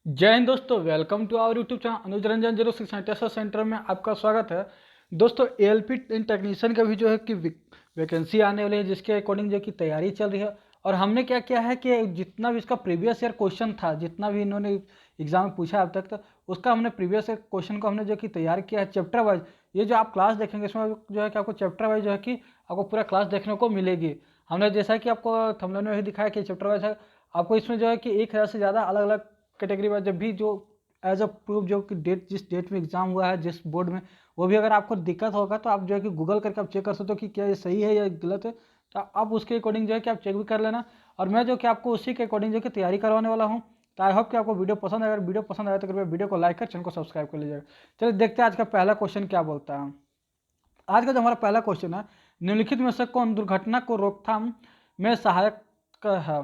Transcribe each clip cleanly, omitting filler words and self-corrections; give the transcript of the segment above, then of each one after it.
जय हिंद दोस्तों, welcome to our YouTube channel Anuj Ranjan 06 test centre में आपका स्वागत है। दोस्तों एएलपी टेक्नीशियन का भी जो है कि वैकेंसी आने वाली है, जिसके अकॉर्डिंग जो कि तैयारी चल रही है। और हमने क्या किया है कि जितना भी इसका प्रीवियस ईयर क्वेश्चन था, जितना भी इन्होंने एग्जाम में पूछा अब तक, तो उसका हमने प्रीवियस ईयर क्वेश्चन को हमने जो कि तैयार किया है चैप्टर वाइज। ये जो आप क्लास देखेंगे इसमें जो है कि आपको चैप्टर वाइज जो है कि आपको पूरा क्लास देखने को मिलेगी। हमने जैसा कि आपको थंबनेल में भी दिखाया कि चैप्टर वाइज है। आपको इसमें जो है कि 1000 से ज़्यादा अलग अलग कैटेगरी में जब भी जो एज अ प्रूफ जो कि डेट जिस डेट में एग्जाम हुआ है जिस बोर्ड में, वो भी अगर आपको दिक्कत होगा तो आप जो है कि गूगल करके आप चेक कर सकते हो कि क्या ये सही है या गलत है। तो आप उसके अकॉर्डिंग जो है कि आप चेक भी कर लेना। और मैं जो कि आपको उसी के अकॉर्डिंग जो कि तैयारी करवाने वाला हूँ। तो आई होप कि आपको वीडियो पसंद आए। अगर वीडियो पसंद आए तो कृपया वीडियो को लाइक कर चैनल को सब्सक्राइब कर लीजिएगा। चलिए देखते हैं आज का पहला क्वेश्चन क्या बोलता है। आज का जो हमारा पहला क्वेश्चन है, निम्नलिखित में से कौन दुर्घटना को रोकथाम में सहायक है?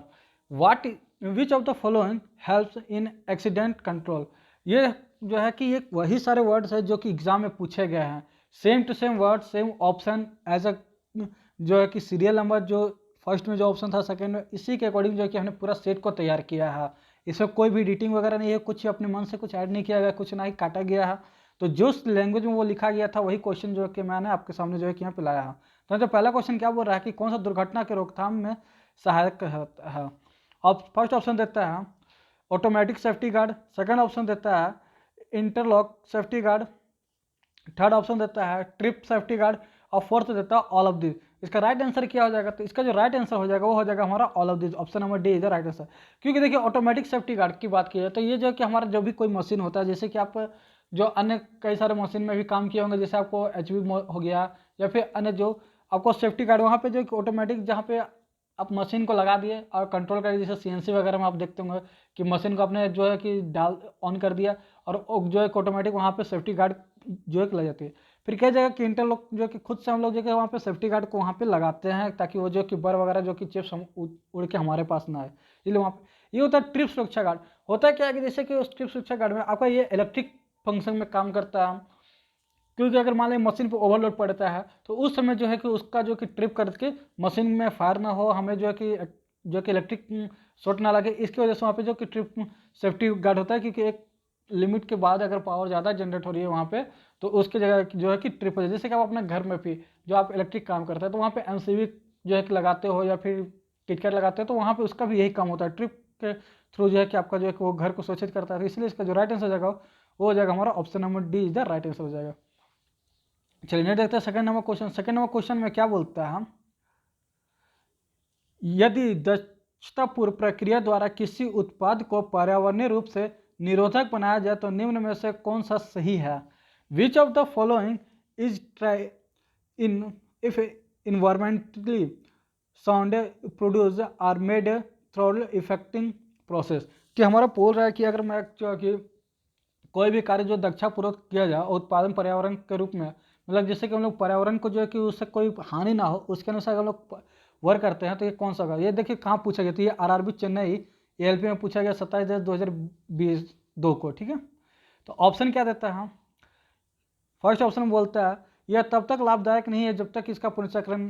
What which of the following helps in accident control? ये जो है कि ये वही सारे वर्ड्स है जो कि एग्जाम में पूछे गए हैं। Same to same word, same option as a जो है कि सीरियल नंबर, जो फर्स्ट में जो ऑप्शन था, सेकंड में, इसी के अकॉर्डिंग जो है कि हमने पूरा सेट को तैयार किया है। इसमें कोई भी एडिटिंग वगैरह नहीं है, कुछ अपने मन से कुछ ऐड नहीं किया गया, कुछ ना ही काटा गया है। तो जो लैंग्वेज में वो लिखा गया था वही क्वेश्चन जो है कि मैंने आपके सामने जो है कि यहाँ पे लाया है। तो जो पहला क्वेश्चन क्या बोल रहा है कि कौन सा दुर्घटना के रोकथाम में सहायक है। अब फर्स्ट ऑप्शन देता है automatic safety guard, second option देता है interlock safety guard, third option देता है ट्रिप सेफ्टी गार्ड, और फोर्थ देता है ऑल ऑफ दिस। इसका राइट आंसर क्या हो जाएगा? तो इसका जो राइट आंसर हो जाएगा वो हो जाएगा हमारा all of this. Option number D is the right answer. क्योंकि देखिए ऑटोमेटिक सेफ्टी गार्ड की बात की जाए तो ये जो कि हमारा जो भी कोई मशीन होता है, जैसे कि आप जो अन्य कई सारे मशीन में भी काम किए होंगे, जैसे आपको एचवी हो गया या फिर अन्य जो आपको सेफ्टी गार्ड, वहाँ पे जो ऑटोमेटिक जहाँ पे आप मशीन को लगा दिए और कंट्रोल कर, जैसे सीएनसी वगैरह में आप देखते होंगे कि मशीन को आपने जो है कि डाल ऑन कर दिया और जो है ऑटोमेटिक वहाँ पे सेफ्टी गार्ड जो है लग जाती है। फिर क्या जाएगा कि इंटरलॉक जो कि खुद से हम लोग जो है वहाँ पे सेफ्टी गार्ड को वहाँ पे लगाते हैं, ताकि वो जो कि बर वगैरह जो कि चिप्स उड़ के हमारे पास ना आए, इसलिए वहाँ पे ये होता है ट्रिप सुरक्षा गार्ड। होता है क्या है कि जैसे कि उस ट्रिप सुरक्षा गार्ड में आपका ये इलेक्ट्रिक फंक्शन में काम करता है। क्योंकि अगर मान लें मशीन पर ओवरलोड पड़ता है तो उस समय जो है कि उसका जो कि ट्रिप करके मशीन में फायर ना हो, हमें जो कि इलेक्ट्रिक शॉर्ट ना लगे, इसकी वजह से वहाँ पे जो कि ट्रिप सेफ्टी गार्ड होता है। क्योंकि एक लिमिट के बाद अगर पावर ज़्यादा जनरेट हो रही है वहाँ पे, तो उसके जगह जो है कि ट्रिप हो जाए। जैसे कि आप अपने घर में भी जो आप इलेक्ट्रिक काम करते हैं तो वहाँ पे एमसीबी जो है कि लगाते हो या फिर किटकैट लगाते हो, तो वहाँ पे उसका भी यही काम होता है, ट्रिप के थ्रू जो है कि आपका जो है कि वो घर को सुरक्षित करता है। तो इसलिए इसका जो राइट आंसर हो जाएगा वो हो जाएगा हमारा option number D is the right answer हो जाएगा। चलिए नेक्स्ट देखते हैं second number question. Second number question में क्या बोलता है, यदि दक्षतापूर्व प्रक्रिया द्वारा किसी उत्पाद को पर्यावरणीय रूप से निरोधक बनाया जाए तो निम्न में से कौन सा सही है? Which of the following is try in if environmentally sound produce are made through effecting process. कि हमारा बोल रहा है कि अगर मैं जो कि कोई भी कार्य जो दक्षतापूर्वक किया जाए उत्पादन पर्यावरण के रूप में, मतलब जैसे कि हम लोग पर्यावरण को जो है कि उससे कोई हानि ना हो उसके अनुसार हम लोग वर्क करते हैं, तो ये कौन सा होगा? ये देखिए कहाँ पूछा गया, तो ये आरआरबी चेन्नई एएलपी में पूछा गया 27/10/2022 को। ठीक है, तो ऑप्शन क्या देता है? फर्स्ट ऑप्शन बोलता है यह तब तक लाभदायक नहीं है जब तक इसका पुनर्चक्रण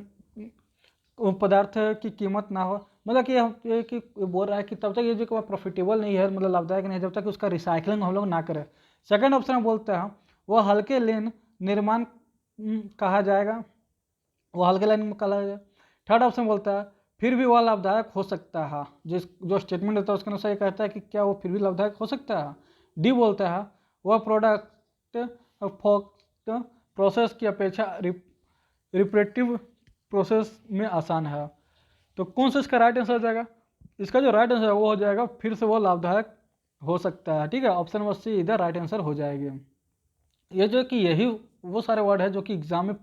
पदार्थ की कीमत ना हो। मतलब कि ये कि बोल रहा है कि तब तक ये जो प्रॉफिटेबल नहीं है, मतलब लाभदायक नहीं है, जब तक उसका रिसाइकलिंग हम लोग ना करें। सेकंड ऑप्शन में बोलता है वह हल्के लेन निर्माण कहा जाएगा, वो हल्के लाइन में कहा जाएगा। थर्ड ऑप्शन बोलता है फिर भी वह लाभदायक हो सकता है। जो स्टेटमेंट देता है उसके अनुसार ये कहता है कि क्या वो फिर भी लाभदायक हो सकता है। डी बोलता है वह प्रोडक्ट प्रोसेस की अपेक्षा रिपरेटिव प्रोसेस में आसान है। तो कौन सा इसका राइट आंसर हो जाएगा? इसका जो राइट आंसर है वो हो जाएगा फिर से वो लाभदायक हो सकता है। ठीक है, ऑप्शन नंबर सी इधर राइट आंसर हो जाएगी। ये जो कि यही वो सारे वर्ड है जो कि एग्जाम में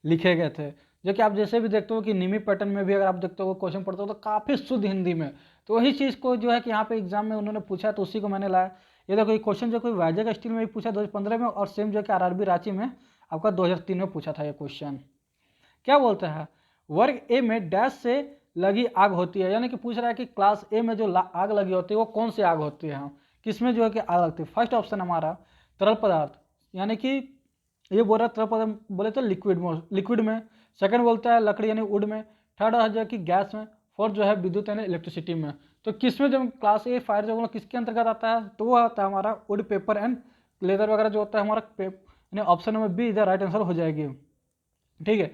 लिखे गए थे, जो कि आप जैसे भी देखते हो कि निमी पैटर्न में भी अगर आप देखते हो क्वेश्चन पढ़ते हो तो काफ़ी शुद्ध हिंदी में, तो वही चीज़ को जो है कि यहाँ पे एग्जाम में उन्होंने पूछा तो उसी को मैंने लाया। ये देखो ये क्वेश्चन जो कोई वाइजैक स्टील में भी पूछा 2015 में, और सेम जो कि आरआरबी रांची में आपका 2003 में पूछा था ये क्वेश्चन। क्या बोलता है वर्ग ए में डैश से लगी आग होती है, यानी कि पूछ रहा है कि क्लास ए में जो आग लगी होती है वो कौन सी आग होती है, किसमें जो है कि आग लगती है। फर्स्ट ऑप्शन हमारा तरल पदार्थ, यानी कि ये बोल रहा है तरल पदार्थ बोले तो लिक्विड में। सेकंड बोलता है लकड़ी यानी वुड में। थर्ड है जो कि गैस में। फोर्थ जो है विद्युत यानी इलेक्ट्रिसिटी में। तो किसमें जब क्लास ए फायर जो किसके अंतर्गत आता है, तो वो आता है हमारा वुड, पेपर एंड लेदर वगैरह जो होता है हमारा, यानी ऑप्शन नंबर बी इधर राइट आंसर हो जाएगी। ठीक है,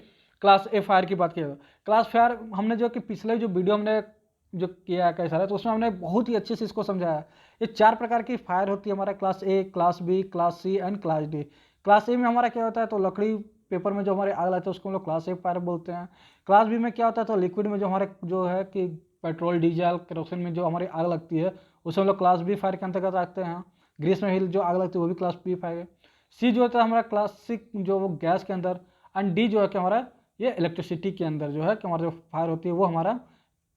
क्लास ए फायर की बात किया तो क्लास फायर हमने जो कि पिछले जो वीडियो हमने जो किया है कैसा है, तो उसमें हमने बहुत ही अच्छे से इसको समझाया। ये 4 प्रकार की फायर होती है हमारा, class A, class B, class C and class D. Class A में हमारा क्या होता है, तो लकड़ी पेपर में जो हमारे आग लगता है उसको हम लोग क्लास ए फायर बोलते हैं। क्लास बी में क्या होता है, तो लिक्विड में जो हमारे जो है कि पेट्रोल, डीजल, केरोसिन में जो हमारी आग लगती है उसे हम लोग क्लास बी फायर के अंतर्गत रखते हैं। ग्रीस में ही जो आग लगती है वो भी क्लास बी फायर है। सी जो होता है हमारा क्लासिक जो वो गैस के अंदर, एंड डी जो है कि हमारा ये इलेक्ट्रिसिटी के अंदर जो है कि हमारा जो फायर होती है वो हमारा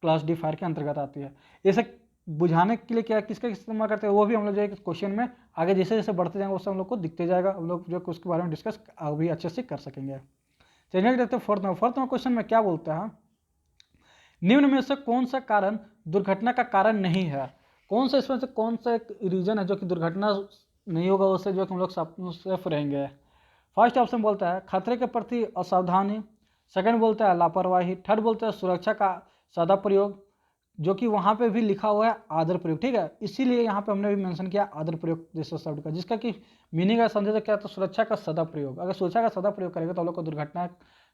क्लास डी फायर के अंतर्गत आती है। इसे बुझाने के लिए क्या किसका इस्तेमाल करते हैं वो भी हम लोग जो है क्वेश्चन में आगे जैसे जैसे बढ़ते जाएंगे उससे हम लोग को दिखते जाएगा, हम लोग जो उसके बारे में डिस्कस अभी अच्छे से कर सकेंगे। चलिए देखते हैं फोर्थ नंबर क्वेश्चन में क्या बोलता है, निम्न में से कौन सा कारण दुर्घटना का कारण नहीं है। कौन सा इसमें से कौन सा एक रीजन है जो कि दुर्घटना नहीं होगा, उससे जो हम लोग सेफ रहेंगे। फर्स्ट ऑप्शन बोलता है खतरे के प्रति असावधानी, सेकंड बोलता है लापरवाही, थर्ड बोलता है सुरक्षा का सदा प्रयोग, जो कि वहाँ पे भी लिखा हुआ है आदर प्रयोग। ठीक है, इसीलिए यहाँ पे हमने भी मेंशन किया आदर प्रयोग जैसे शब्द का, जिसका कि मीनिंग है समझे तो क्या, तो सुरक्षा का सदा प्रयोग। अगर सुरक्षा का सदा प्रयोग करेगा तो हम लोग को दुर्घटना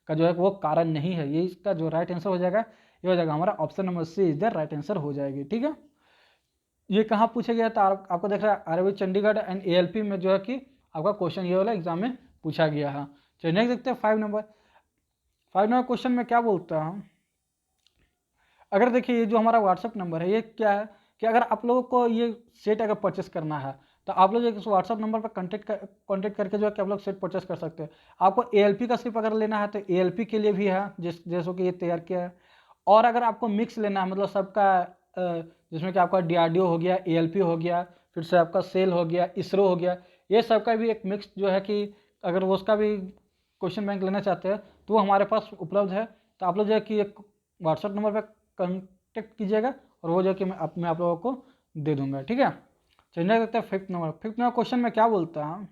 का जो है वो कारण नहीं है। ये इसका जो राइट आंसर हो जाएगा, ये हो जाएगा हमारा option number C is the right answer हो जाएगी। ठीक है, ये कहाँ पूछा गया था, आपको देख रहा है आरबी चंडीगढ़ एंड एएलपी में जो है कि आपका क्वेश्चन ये वाला एग्जाम में पूछा गया है। चलिए नेक्स्ट देखते हैं 5 नंबर क्वेश्चन में क्या बोलता है। अगर देखिए ये जो हमारा व्हाट्सअप नंबर है ये क्या है कि अगर आप लोगों को ये सेट अगर परचेस करना है तो आप लोग इस व्हाट्सअप नंबर पर कॉन्टेक्ट करके जो है कि आप लोग सेट परचेस कर सकते हैं। आपको एएलपी का सिर्फ अगर लेना है तो एएलपी के लिए भी है जैसो कि ये तैयार किया है। और अगर आपको मिक्स लेना है मतलब सबका जिसमें कि आपका डीआरडीओ हो गया, एएलपी हो गया, फिर से आपका सेल हो गया, इसरो हो गया, ये सबका भी एक मिक्स जो है कि अगर वो उसका भी क्वेश्चन बैंक लेना चाहते हैं तो वो हमारे पास उपलब्ध है। तो आप लोग जो है कि एक व्हाट्सअप नंबर पर कॉन्टेक्ट कीजिएगा और वो जो कि मैं आप लोगों को दे दूंगा। ठीक है, चलिए देखते हैं 5th नंबर क्वेश्चन में क्या बोलता है,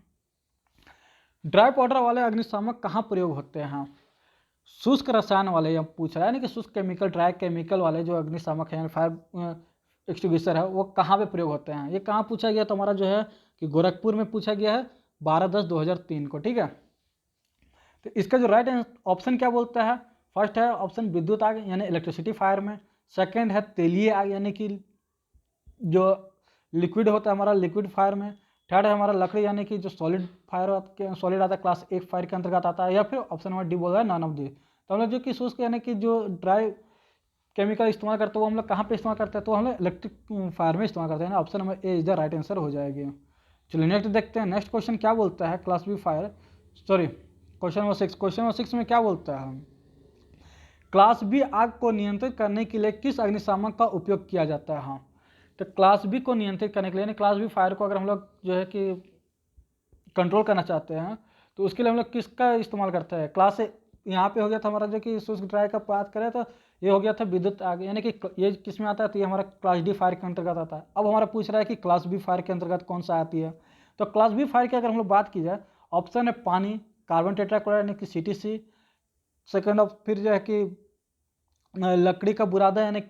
ड्राई पाउडर वाले अग्निशामक कहाँ प्रयोग होते हैं। शुष्क रसायन वाले या पूछ रहा है, यानी कि शुष्क केमिकल, ड्राई केमिकल वाले जो अग्निशामक है फायर एक्सटिंग्विशर है वो कहाँ पे प्रयोग होते हैं। ये कहाँ पूछा गया तो हमारा जो है कि गोरखपुर में पूछा गया है 12/10/2003 को। ठीक है, तो इसका जो राइट ऑप्शन क्या बोलता है, फर्स्ट है ऑप्शन विद्युत आग यानी इलेक्ट्रिसिटी फायर में, सेकंड है तेलीय आग यानी कि जो लिक्विड होता है हमारा लिक्विड फायर में, थर्ड है हमारा लकड़ी यानी कि जो सॉलिड फायर सॉलिड आता है क्लास 1 फायर के अंतर्गत आता है, या फिर ऑप्शन नंबर डी बोल रहा है नॉन ऑफ दी। तो हम लोग जो कि शुष्क यानी कि जो ड्राई केमिकल इस्तेमाल करते हैं वो हम लोग कहाँ पे इस्तेमाल करते हैं, तो हम लोग इलेक्ट्रिक फायर में इस्तेमाल करते हैं ना। Option number A is the right answer हो जाएगी। चलिए नेक्स्ट देखते हैं, नेक्स्ट क्वेश्चन क्या बोलता है, class B fire sorry question number 6 में क्या बोलता है, क्लास बी आग को नियंत्रित करने के लिए किस अग्निशामक का उपयोग किया जाता है। हाँ, तो क्लास बी को नियंत्रित करने के लिए क्लास बी फायर को अगर हम लोग जो है कि कंट्रोल करना चाहते हैं तो उसके लिए हम लोग किसका इस्तेमाल करते हैं। क्लास यहाँ पे हो गया था हमारा जो कि शुष्क ड्राई का बात करें तो ये हो गया था विद्युत आग, यानी कि ये किस में आता है, तो ये हमारा क्लास डी फायर के अंतर्गत आता है। अब हमारा पूछ रहा है कि क्लास बी फायर के अंतर्गत कौन सा आती है, तो क्लास बी फायर की अगर हम लोग बात की जाए, ऑप्शन है पानी, कार्बन टेट्राक्लोराइड यानी कि CTC, सेकेंड ऑफ फिर जो है कि लकड़ी का बुरादा यानी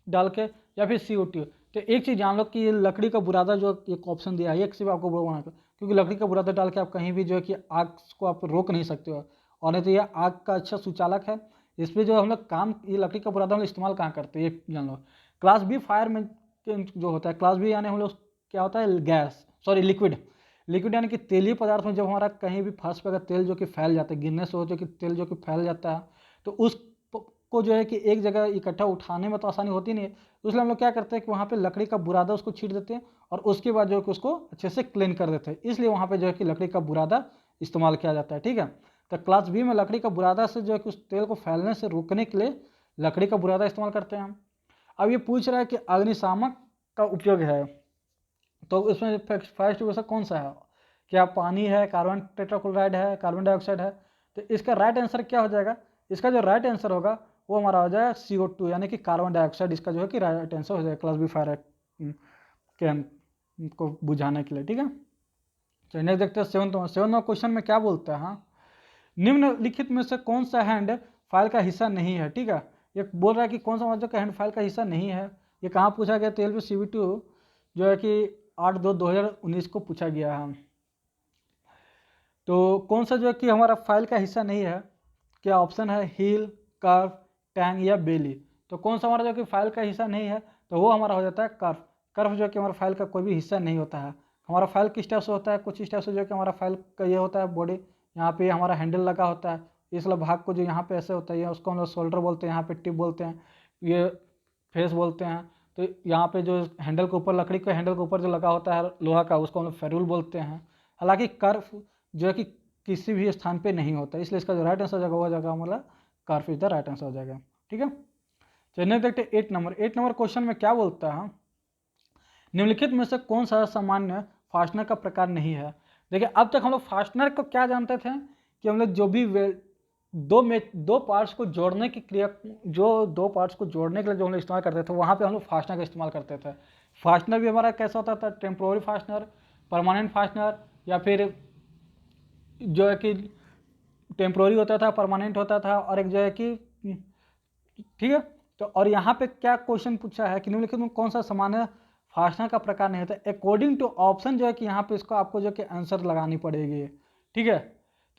डाल के, या फिर CO2। तो एक चीज़ जान लो कि ये लकड़ी का बुरादा जो एक ऑप्शन दिया है ये सिर्फ आपको बोलना है, क्योंकि लकड़ी का बुरादा डाल के आप कहीं भी जो है कि आग को आप रोक नहीं सकते हो, और नहीं तो ये आग का अच्छा सुचालक है। इसमें जो हम लोग काम ये लकड़ी का बुरादा हम लोग इस्तेमाल कहाँ करते हैं ये जान लो। क्लास बी फायर में जो होता है, क्लास बी यानी हम लोग क्या होता है गैस सॉरी लिक्विड यानी कि तेलीय पदार्थ में जब हमारा कहीं भी फर्श पर अगर तेल जो कि फैल जाता है, गिरने से हो जो कि तेल जो कि फैल जाता है, तो उस को जो है कि एक जगह इकट्ठा उठाने में तो आसानी होती नहीं है, तो इसलिए हम लोग क्या करते हैं कि वहाँ पे लकड़ी का बुरादा उसको छीट देते हैं और उसके बाद जो है कि उसको अच्छे से क्लीन कर देते हैं, इसलिए वहाँ पे जो है कि लकड़ी का बुरादा इस्तेमाल किया जाता है। ठीक है, तो क्लास बी में लकड़ी का बुरादा से जो है कि उस तेल को फैलने से रोकने के लिए लकड़ी का बुरादा इस्तेमाल करते हैं हम। अब ये पूछ रहा है कि अग्निशामक का उपयोग है, तो इसमें फर्स्ट वैसा कौन सा है, क्या पानी है, कार्बन टेट्राक्लोराइड है, कार्बन डाइऑक्साइड है। तो इसका राइट आंसर क्या हो जाएगा, इसका जो राइट आंसर होगा वो हमारा हो जाएगा CO2 यानी कि कार्बन डाइऑक्साइड, इसका जो है कि राइट आंसर हो जाएगा क्लास बी फायर के को बुझाने के लिए। ठीक है, चलिए नेक्स्ट देखते हैं 7वां क्वेश्चन में क्या बोलता है, हाँ, निम्नलिखित में से कौन सा हैंड फाइल का हिस्सा नहीं है। ठीक है, ये बोल रहा है कि कौन सा मतलब हैंड फाइल का हिस्सा नहीं है, ये कहाँ पूछा गया? 12 CB2 जो है कि 8/2/2019 को पूछा गया है। तो कौन सा जो है कि हमारा फाइल का हिस्सा नहीं है? क्या ऑप्शन है? हील, कर्व, टैंग या बेली। तो कौन सा हमारा जो कि फाइल का हिस्सा नहीं है? तो वो हमारा हो जाता है कर्व। कर्व जो कि हमारा फाइल का कोई भी हिस्सा नहीं होता है। हमारा फाइल किस टाइप से होता है? कुछ इस टाइप से जो कि हमारा फाइल का ये होता है बॉडी, यहाँ पे हमारा हैंडल लगा होता है, इस वाला भाग को जो यहाँ पे ऐसे होता है, ये उसको हम लोग शोल्डर बोलते हैं, यहाँ पे टिप बोलते हैं, ये फेस बोलते हैं। तो यहाँ पे जो हैंडल के ऊपर, लकड़ी के हैंडल के ऊपर जो लगा होता है लोहा का, उसको हम लोग फेरूल बोलते हैं। हालांकि कर्व जो है कि किसी भी स्थान पे नहीं होता, इसलिए इसका जो राइट आंसर हो जाएगा वो जाएगा हमारा curve is the right answer हो जाएगा। ठीक है, चलिए देखते 8 नंबर क्वेश्चन में क्या बोलता है? निम्नलिखित में से कौन सा सामान्य फास्टनर का प्रकार नहीं है? देखिए, अब तक हम लोग फास्टनर को क्या जानते थे कि हम लोग जो भी दो पार्ट्स को जोड़ने की क्रिया, जो दो पार्ट्स को जोड़ने के लिए जो हम लोग इस्तेमाल करते थे, वहाँ पे हम लोग फास्टनर का इस्तेमाल करते थे। फास्टनर भी हमारा कैसा होता था? टेम्पोररी फास्टनर, परमानेंट फास्टनर, या फिर जो है कि टेम्पोररी होता था, परमानेंट होता था, और एक जो है कि, ठीक है। तो और यहाँ पे क्या क्वेश्चन पूछा है कि निम्नलिखित में कौन सा सामान्य फास्टनर का प्रकार नहीं होता? अकॉर्डिंग टू ऑप्शन जो है कि यहाँ पे इसको आपको जो कि आंसर लगानी पड़ेगी। ठीक है,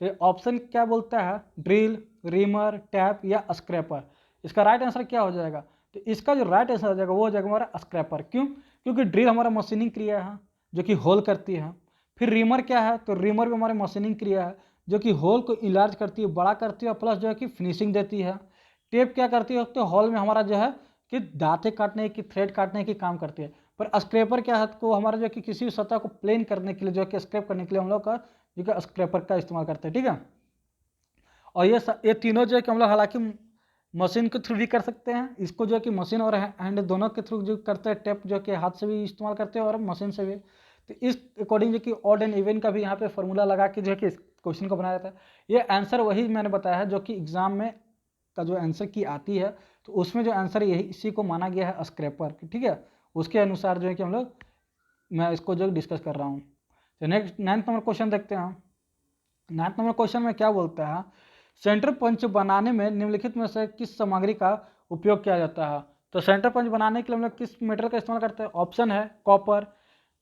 तो ऑप्शन क्या बोलता है? ड्रिल, रीमर, टैप या स्क्रैपर। इसका राइट आंसर क्या हो जाएगा? तो इसका जो राइट आंसर हो जाएगा वो हो जाएगा हमारा स्क्रैपर। क्यों? क्योंकि ड्रिल हमारा मशीनिंग क्रिया है जो कि होल करती है। फिर रीमर क्या है? तो रीमर भी हमारी मशीनिंग क्रिया है जो कि होल को इलार्ज करती है, बड़ा करती है, प्लस जो है कि फिनिशिंग देती है। टेप क्या करती है? तो हॉल में हमारा जो है कि दांतें काटने की, थ्रेड काटने की काम करती है। पर स्क्रैपर क्या है? तो हमारा जो कि किसी भी सतह को प्लेन करने के लिए, जो कि स्क्रैप करने के लिए हम लोग का जो कि स्क्रैपर का इस्तेमाल करते हैं। ठीक है, और ये तीनों जो है कि हम लोग हालांकि मशीन के थ्रू भी कर सकते हैं। इसको जो है कि मशीन और हैंड दोनों के थ्रू जो करते हैं, टेप जो कि हाथ से भी इस्तेमाल करते हैं और मशीन से भी। तो इस अकॉर्डिंग जो कि ऑड एंड इवन का भी यहाँ पे फॉर्मूला लगा के जो है कि इस क्वेश्चन को बनाया जाता है। ये आंसर वही मैंने बताया है जो कि एग्जाम में का जो आंसर की आती है, तो उसमें जो आंसर यही इसी को माना गया है, स्क्रैपर। ठीक है, उसके अनुसार जो है कि हम लोग, मैं इसको जो डिस्कस कर रहा हूँ। तो नेक्स्ट 9th नंबर क्वेश्चन देखते हैं। 9th नंबर क्वेश्चन में क्या बोलता है? सेंटर पंच बनाने में निम्नलिखित में से किस सामग्री का उपयोग किया जाता है? तो सेंटर पंच बनाने के लिए हम लोग किस मेटेरियल का इस्तेमाल करते हैं? ऑप्शन है कॉपर,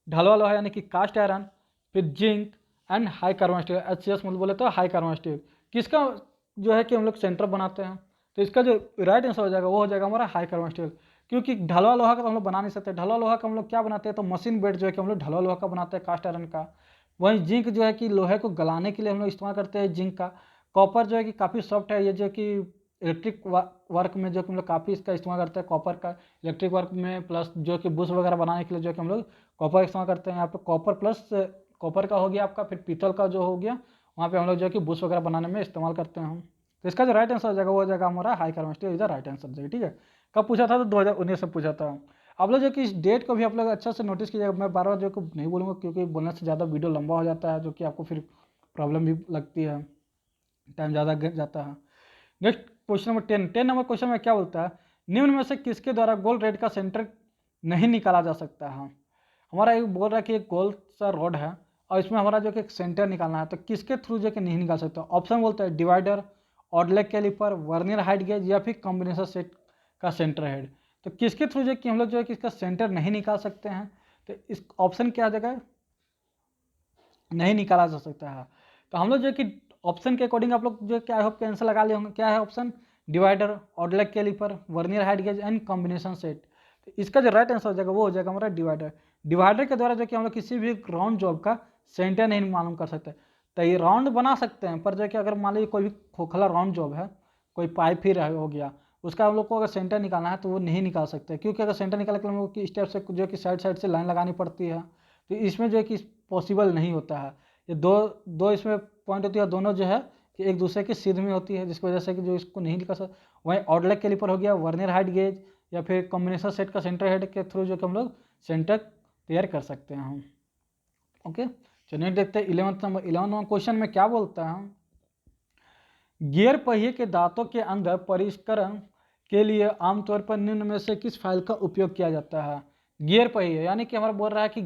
ढलवा लोहा यानी कि कास्ट आयरन, फिर zinc and high carbon steel, HCS मतलब बोले तो हाई कार्बन स्टील। किसका जो है कि हम लोग सेंटर बनाते हैं? तो इसका जो राइट आंसर हो जाएगा वो हो जाएगा हमारा हाई कार्बन स्टील। क्योंकि ढलवा लोहा का तो हम लोग बना नहीं सकते। ढलवा लोहा का हम लोग क्या बनाते हैं? तो मशीन बेड जो है कि हम लोग ढलवा लोहा का बनाते हैं, कास्ट आयरन का। वहीं जिंक जो है कि लोहे को गलाने के लिए हम लोग इस्तेमाल करते हैं जिंक का। कॉपर जो है कि काफ़ी सॉफ्ट है, ये जो कि इलेक्ट्रिक वर्क में जो कि हम लोग काफ़ी इसका इस्तेमाल करते हैं, कॉपर का इलेक्ट्रिक वर्क में, प्लस जो कि बुश वगैरह बनाने के लिए जो कि हम लोग कॉपर इस्तेमाल करते हैं। यहाँ पे कॉपर प्लस कॉपर का हो गया आपका, फिर पीतल का जो हो गया, वहाँ पे हम लोग जो कि बुश वगैरह बनाने में इस्तेमाल करते हैं हम। तो इसका जो राइट आंसर हो जाएगा वो हो जाएगा हमारा high carbon steel is the right answer जाएगा। ठीक है, कब पूछा था? तो 2019 में पूछा था। आप लोग जो कि इस डेट को भी आप लोग अच्छा से नोटिस कीजिएगा। मैं बार बार जो कि नहीं बोलूँगा क्योंकि बोलने से ज़्यादा वीडियो लंबा हो जाता है, जो कि आपको फिर प्रॉब्लम भी लगती है, टाइम ज़्यादा जाता है। Next question number 10 number question में क्या बोलता है? निम्न में से किसके द्वारा गोल रेड का सेंटर नहीं निकाला जा सकता है? हमारा एक बोल रहा है कि एक गोल सा रॉड है और इसमें हमारा जो कि एक सेंटर निकालना है, तो किसके थ्रू जो कि नहीं निकाल सकता? ऑप्शन बोलता है divider, oddleg caliper, vernier height gauge या फिर कॉम्बिनेशन सेट का सेंटर हेड। तो किसके थ्रू जो कि हम लोग जो है कि इसका सेंटर नहीं निकाल सकते हैं? तो इस ऑप्शन क्या आ जाएगा? नहीं निकाला जा सकता है। तो हम लोग जो कि ऑप्शन के अकॉर्डिंग आप लोग जो क्या आई होप के आंसर लगा लिए होंगे। क्या है option? Divider, oddleg caliper, vernier height gauge and combination set. तो इसका जो राइट आंसर हो जाएगा वो हो जाएगा हमारा डिवाइडर। डिवाइडर के द्वारा जो कि हम लोग किसी भी राउंड जॉब का सेंटर नहीं मालूम कर सकते। तो ये राउंड बना सकते हैं, पर जो कि अगर मान लीजिए कोई भी खोखला राउंड जॉब है, कोई पाइप ही हो गया, उसका हम लोग को अगर सेंटर निकालना है तो वो नहीं निकाल सकते, क्योंकि अगर सेंटर निकालने के लिए हम लोग की स्टेप से जो कि साइड साइड से लाइन लगानी पड़ती है, तो इसमें जो है कि पॉसिबल नहीं होता है। ये दो दो इसमें पॉइंट होती है, दोनों जो है कि एक दूसरे की सीध में होती है, जिसकी वजह से कि जो इसको नहीं निकाल सकते। वहीं ऑडलेग कैलिपर हो गया, वर्नियर हाइट गेज या फिर कॉम्बिनेशन सेट का सेंटर हेड के थ्रू जो कि हम लोग सेंटर तैयार कर सकते हैं हम। ओके, चलिए देखते हैं 11 नंबर क्वेश्चन में क्या बोलता है? गियर पहिए के दांतों के अंदर परिष्करण के लिए आमतौर पर निम्न में से किस फाइल का उपयोग किया जाता है? गियर पहिए यानी कि हमारा बोल रहा है कि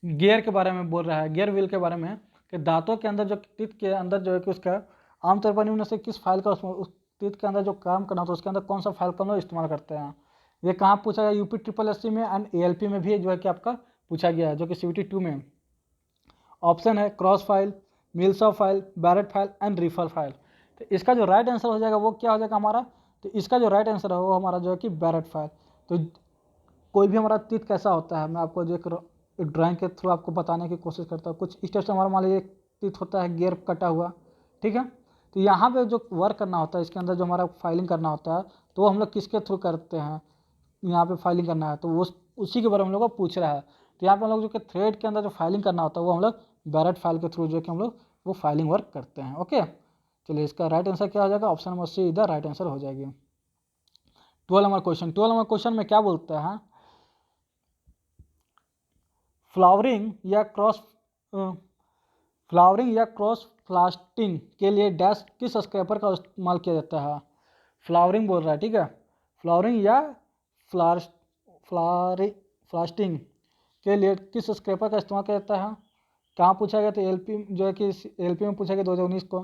गियर के बारे में बोल रहा है, गियर व्हील के बारे में, कि दांतों के अंदर जो टीथ के अंदर जो है कि उसका आमतौर पर निम्न से किस फाइल का टीथ के अंदर जो काम करना होता है उसके अंदर कौन सा फाइल का हम लोग इस्तेमाल करते हैं। ये कहाँ पूछा गया, यूपी ट्रिपल एस सी में एंड ALP में भी जो है कि आपका पूछा गया है, जो कि CVT 2 में। ऑप्शन है cross file, mill saw file, barrette file and riffler file. तो इसका जो राइट आंसर हो जाएगा वो क्या हो जाएगा हमारा, तो इसका जो राइट आंसर है वो हमारा जो है कि बैरेट फाइल। तो कोई भी हमारा टीथ कैसा होता है, मैं आपको जो एक ड्राइंग के थ्रू आपको बताने की कोशिश करता हूँ। कुछ इस टाइप से हमारा मान लीजिए टीथ होता है गियर कटा हुआ, ठीक है। तो यहाँ पे जो वर्क करना होता है, इसके अंदर जो हमारा फाइलिंग करना होता है, तो वो हम लोग किसके थ्रू करते हैं, यहाँ पे फाइलिंग करना है, तो वो उसी के बारे में हम लोग को पूछ रहा है। तो यहाँ पे हम लोग जो कि थ्रेड के अंदर जो फाइलिंग करना होता है वो हम लोग बैरेट फाइल के थ्रू जो कि हम लोग वो फाइलिंग वर्क करते हैं। ओके, चलिए इसका राइट आंसर क्या हो जाएगा, ऑप्शन नंबर सी इधर राइट आंसर हो जाएगी। 12 नंबर क्वेश्चन में क्या बोलता है, फ्लावरिंग या क्रॉस फ्लास्टिंग के लिए डैश किस स्क्रैपर का इस्तेमाल किया जाता है। फ्लावरिंग बोल रहा है, ठीक है। फ्लावरिंग या फ्लास्टिंग के लिए किस स्क्रैपर का इस्तेमाल किया जाता है। कहाँ पूछा गया, तो LP जो है कि LP में पूछा गया 2019 को।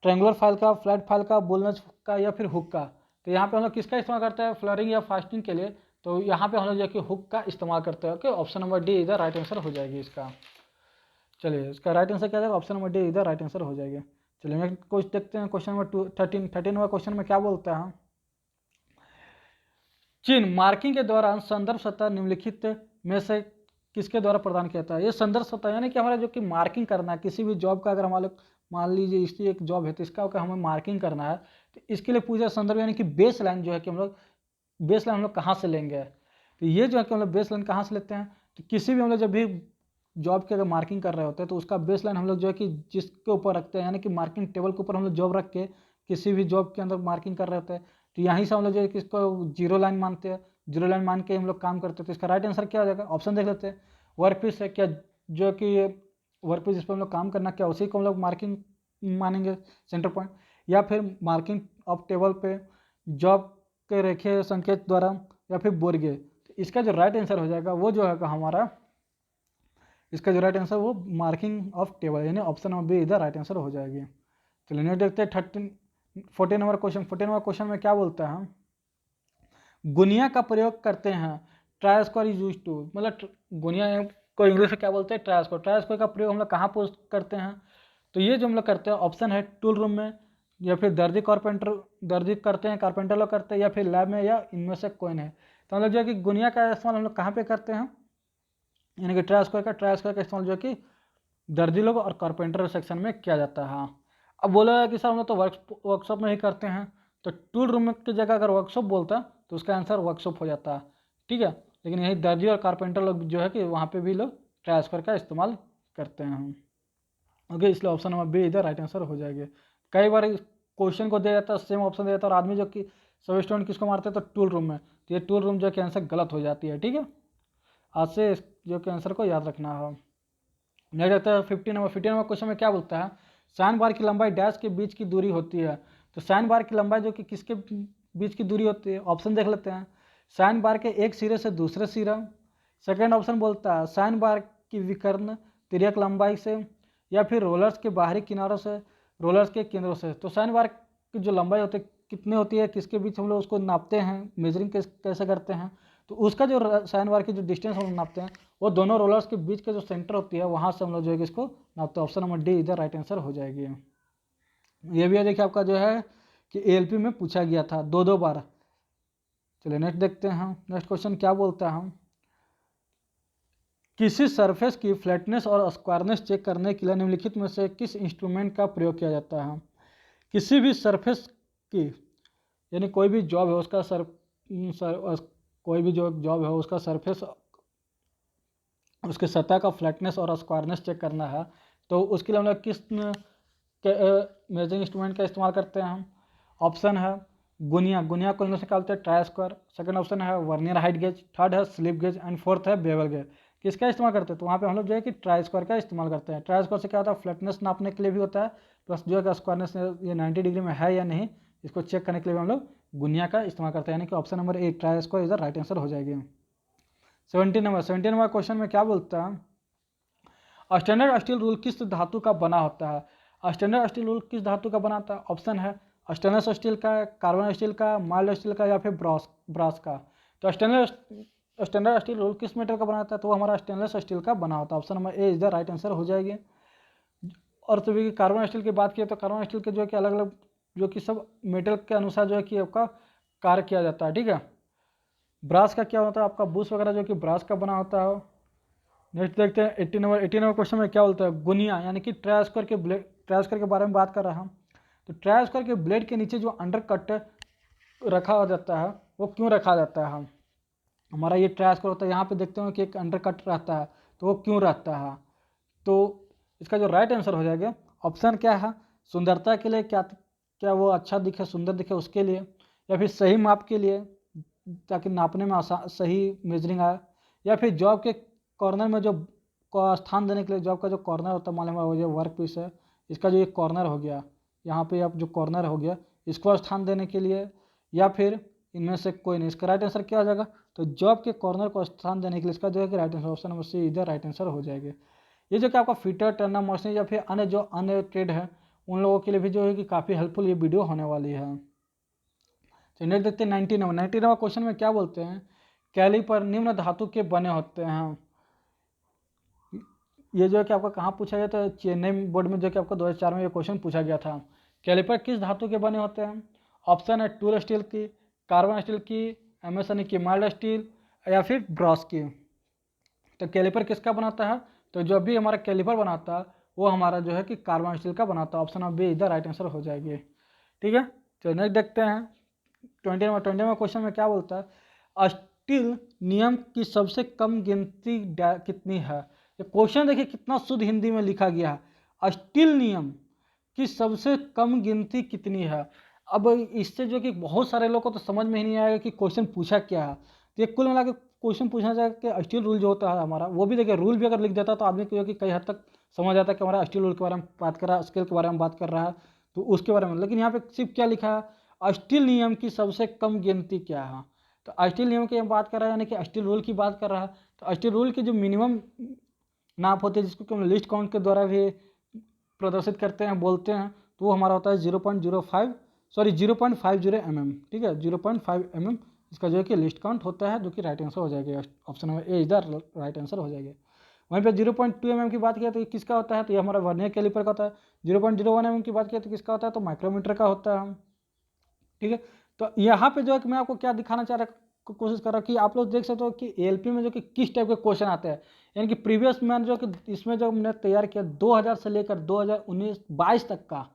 ट्रेंगुलर फाइल का, फ्लैट फाइल का, बुलनज का या फिर हुक का। तो यहाँ पे हम लोग किसका इस्तेमाल करते हैं फ्लरिंग या फास्टिंग के लिए, तो यहाँ पे हम लोग जो है कि हुक का इस्तेमाल करते हैं। ओके, ऑप्शन नंबर डी इधर राइट आंसर हो जाएगी इसका। चलिए इसका राइट आंसर क्या जाएगा, ऑप्शन नंबर डी इधर राइट आंसर हो जाएगा। चलिए नेक्स्ट क्वेश्चन देखते हैं, क्वेश्चन नंबर 13 नंबर क्वेश्चन में क्या बोलता है, चिन्ह मार्किंग के दौरान संदर्भ सतह निम्नलिखित में से किसके द्वारा प्रदान किया जाता है। ये संदर्भ सतह यानी कि हमारा जो कि मार्किंग करना है किसी भी जॉब का, अगर हमारे मान लीजिए इसकी एक जॉब है तो इसका अगर हमें मार्किंग करना है तो इसके लिए पूछा संदर्भ यानी कि बेस लाइन जो है कि हम लोग बेस लाइन हम लोग कहाँ से लेंगे। तो ये जो है कि हम लोग बेस लाइन कहाँ से लेते हैं, तो किसी भी हम लोग जब भी जॉब की अगर मार्किंग कर रहे होते हैं तो उसका बेस लाइन हम लोग जो है कि जिसके ऊपर रखते हैं, यानी कि मार्किंग टेबल के ऊपर हम लोग जॉब रख के किसी भी जॉब के अंदर मार्किंग कर रहे होते हैं, तो यहीं से हम लोग जो है कि इसको जीरो लाइन मानते हैं, जीरो लाइन मान के हम लोग काम करते हैं। तो इसका राइट आंसर क्या हो जाएगा, ऑप्शन देख लेते हैं। वर्क पीस है क्या, जो कि वर्क पीस जिस पर हम लोग काम करना, क्या उसी को हम लोग मार्किंग मानेंगे सेंटर पॉइंट, या फिर मार्किंग ऑफ टेबल पे जॉब के रेखीय संकेत द्वारा, या फिर बोर्गे। तो इसका जो राइट आंसर हो जाएगा वो जो है हमारा, इसका जो राइट आंसर वो मार्किंग ऑफ टेबल यानी ऑप्शन नंबर बी इधर राइट आंसर हो जाएगी। चलिए नेक्स्ट देखते हैं 14 नंबर क्वेश्चन में क्या बोलता है, गुनिया का प्रयोग करते हैं, try square is use to, मतलब गुनिया को इंग्लिश में क्या बोलते हैं, ट्राई स्क्वायर। ट्राई स्क्वायर का प्रयोग हम लोग कहाँ पर करते हैं, तो ये जो हम लोग करते हैं ऑप्शन है टूल रूम में, या फिर दर्जी करते हैं, कारपेंटर लोग करते हैं, या फिर लैब में, या इनमें से कोई नहीं। तो हम लोग जो है कि गुनिया का इस्तेमाल हम लोग कहाँ पे करते हैं, यानी कि ट्राई स्क्वायर का इस्तेमाल जो है कि दर्जी लोग और कारपेंटर सेक्शन में किया जाता है। हाँ, अब बोला है कि सर हम लोग तो वर्कशॉप में ही करते हैं, तो टूल रूम की जगह अगर वर्कशॉप बोलता तो उसका आंसर वर्कशॉप हो जाता है, ठीक है। लेकिन यही दर्जी और कारपेंटर लोग जो है कि वहाँ पे भी लोग ट्राई स्क्वायर का इस्तेमाल करते हैं हम। ओके, इसलिए ऑप्शन नंबर बी इधर राइट आंसर हो जाएगी। कई बार क्वेश्चन को दिया जाता है सेम ऑप्शन दिया जाता है और आदमी जो कि सब स्टूडेंट किसको मारते हैं तो टूल रूम में, तो ये टूल रूम जो कि आंसर गलत हो जाती है, ठीक है। आज से जो कि आंसर को याद रखना हो। नेक्स्ट आता है 15 नंबर क्वेश्चन में क्या बोलता है, साइन बार की लंबाई डैश के बीच की दूरी होती है। तो साइन बार की लंबाई जो कि किसके बीच की दूरी होती है, ऑप्शन देख लेते हैं। साइन बार के एक सिरे से दूसरे सिरा, सेकेंड ऑप्शन बोलता है साइन बार की विकर्ण तिर्यक लंबाई से, या फिर रोलर्स के बाहरी किनारों से, रोलर्स के केंद्रों से। तो साइन बार की जो लंबाई होती है कितनी होती है, किसके बीच हम लोग उसको नापते हैं, मेजरिंग कैसे करते हैं, तो उसका जो साइन बार की जो डिस्टेंस हम लोग नापते हैं वो दोनों रोलर्स के बीच के जो सेंटर होती है वहाँ से हम लोग जो है कि इसको नापते हैं। ऑप्शन नंबर डी इधर राइट आंसर हो जाएगी। ये भी है देखिए आपका जो है कि ALP में पूछा गया था 2 बार। चलिए नेक्स्ट देखते हैं, नेक्स्ट क्वेश्चन क्या बोलता है, किसी सरफेस की फ्लैटनेस और स्क्वायरनेस चेक करने के लिए निम्नलिखित में से किस इंस्ट्रूमेंट का प्रयोग किया जाता है। किसी भी सरफेस की, यानी कोई भी जॉब है उसका कोई भी जो जॉब है उसका सरफेस, उसके सतह का फ्लैटनेस और स्क्वायरनेस चेक करना है, तो उसके लिए हम लोग किस मेजरिंग इंस्ट्रूमेंट का इस्तेमाल करते हैं हम। ऑप्शन है गुनिया को इंग्लिश में क्या बोलते हैं, ट्राई स्क्वायर। सेकंड ऑप्शन है वर्नियर हाइट गेज, थर्ड है स्लिप गेज एंड फोर्थ है बेवल गेज। किसका इस्तेमाल करते हैं, तो वहाँ पे हम लोग जो है कि ट्राई स्क्वायर का इस्तेमाल करते हैं। ट्राई स्क्वायर से क्या होता है, फ्लैटनेस नापने के लिए भी होता है, प्लस जो है स्क्वायरनेस ये 90 डिग्री में है या नहीं इसको चेक करने के लिए हम लोग गुनिया का इस्तेमाल करते हैं, यानी कि option number A try square इधर राइट आंसर हो जाएगी। 17 नंबर क्वेश्चन में क्या बोलता है, स्टैंडर्ड स्टील रूल किस धातु का बना होता है। स्टैंडर्ड स्टील रूल किस धातु का बना होता है, ऑप्शन है स्टेनलेस स्टील का, कार्बन स्टील का, माइल्ड स्टील का या फिर ब्रास का। तो स्टेनलेस स्टील रोल किस मेटल का बनाता है, तो वो हमारा स्टेनलेस स्टील का बना होता है। Option number A is the right answer हो जाएगी। और तो भी कार्बन स्टील की बात की तो कार्बन स्टील के जो है कि अलग अलग जो कि सब मेटल के अनुसार जो है कि आपका कार्य किया जाता है, ठीक है। ब्रास का क्या होता है, आपका बुश वगैरह जो कि ब्रास का बना होता है। नेक्स्ट देखते हैं 18 नंबर क्वेश्चन में क्या बोलता है, गुनिया यानी कि ट्रांसफर के बारे में बात कर रहा हूँ। तो ट्रांसफर के ब्लेड के नीचे जो अंडर कट रखा जाता है वो क्यों रखा जाता है। हमारा ये ट्रांसफर होता है, यहाँ पे देखते हैं कि एक अंडर कट रहता है, तो वो क्यों रहता है। तो इसका जो राइट आंसर हो जाएगा ऑप्शन क्या है, सुंदरता के लिए, क्या वो अच्छा दिखे, सुंदर दिखे उसके लिए, या फिर सही माप के लिए ताकि नापने में आसान सही मेजरिंग आए, या फिर जॉब के कॉर्नर में जो को स्थान देने के लिए, जॉब का जो कॉर्नर होता है, मान लीजिए वो जो वर्क पीस है इसका जो एक कॉर्नर हो गया, यहाँ पे आप जो कॉर्नर हो गया इसको स्थान देने के लिए, या फिर इनमें से कोई नहीं। इसका राइट आंसर क्या हो जाएगा, तो जॉब के कॉर्नर को स्थान देने के लिए इसका जो है कि right answer option number C इधर राइट आंसर हो जाएगा। ये जो कि आपका फिटर, टर्नर, मशीन या फिर अन्य ट्रेड है उन लोगों के लिए भी जो है कि काफ़ी हेल्पफुल ये वीडियो होने वाली है। तो नेक्स्ट देखते हैं 19 नंबर क्वेश्चन में क्या बोलते हैं, कैलिपर निम्न धातु के बने होते हैं। ये जो है कि आपका कहाँ पूछा गया था, चेन्नई बोर्ड में जो कि आपको 2004 में ये क्वेश्चन पूछा गया था। कैलिपर किस धातु के बने होते हैं, ऑप्शन है टूल स्टील की, कार्बन स्टील की, एमएसएन की माइल्ड स्टील या फिर ब्रॉस की। तो कैलिपर किसका बनाता है, तो जो भी हमारा कैलिपर बनाता है वो हमारा जो है कि कार्बन स्टील का बनाता है। ऑप्शन नंबर बी इधर राइट आंसर हो जाएगी, ठीक है। तो नेक्स्ट देखते हैं 20 नंबर क्वेश्चन में क्या बोलता है, स्टील नियम की सबसे कम गिनती कितनी है। ये क्वेश्चन देखिए कितना शुद्ध हिंदी में लिखा गया है, स्टील नियम की सबसे कम गिनती कितनी है। अब इससे जो कि बहुत सारे लोगों को तो समझ में ही नहीं आएगा कि क्वेश्चन पूछा क्या है। तो ये कुल मिला के क्वेश्चन पूछना चाहिए कि स्टील रूल जो होता है हमारा, वो भी देखिए रूल भी अगर लिख देता तो आदमी को कई हद तक समझ आता है कि हमारा स्टील रूल के बारे में बात कर रहा है, स्केल के बारे में बात कर रहा है, तो उसके बारे में। लेकिन यहाँ पे सिर्फ क्या लिखा है, स्टील नियम की सबसे कम गिनती क्या है। तो स्टील नियम की बात कर रहा है यानी कि स्टील रूल की बात कर रहा है। तो स्टील रूल की जो मिनिमम नाप होती है जिसको हम लिस्ट काउंट के द्वारा भी प्रदर्शित करते हैं, बोलते हैं, तो वो हमारा होता है 0.50 mm, ठीक है। 0.5 mm इसका जो है कि लिस्ट काउंट होता है, जो कि राइट आंसर हो जाएगा। ऑप्शन नंबर ए इधर राइट आंसर हो जाएगा। वहीं पे 0.2 mm की बात किया तो ये किसका होता है, तो ये हमारा वर्नियर कैलिपर का होता है। 0.01 mm की बात किया तो किसका होता है, तो माइक्रोमीटर का होता है, ठीक है। तो यहाँ पे जो है कि मैं आपको क्या दिखाना चाह रहा कोशिश कर रहा हूँ कि आप लोग देख सकते हो कि एएलपी में जो कि किस टाइप के क्वेश्चन आते हैं। यानी कि प्रीवियस मैंने जो कि इसमें जो मैंने तैयार किया 2000 से लेकर 2019-22 तक का,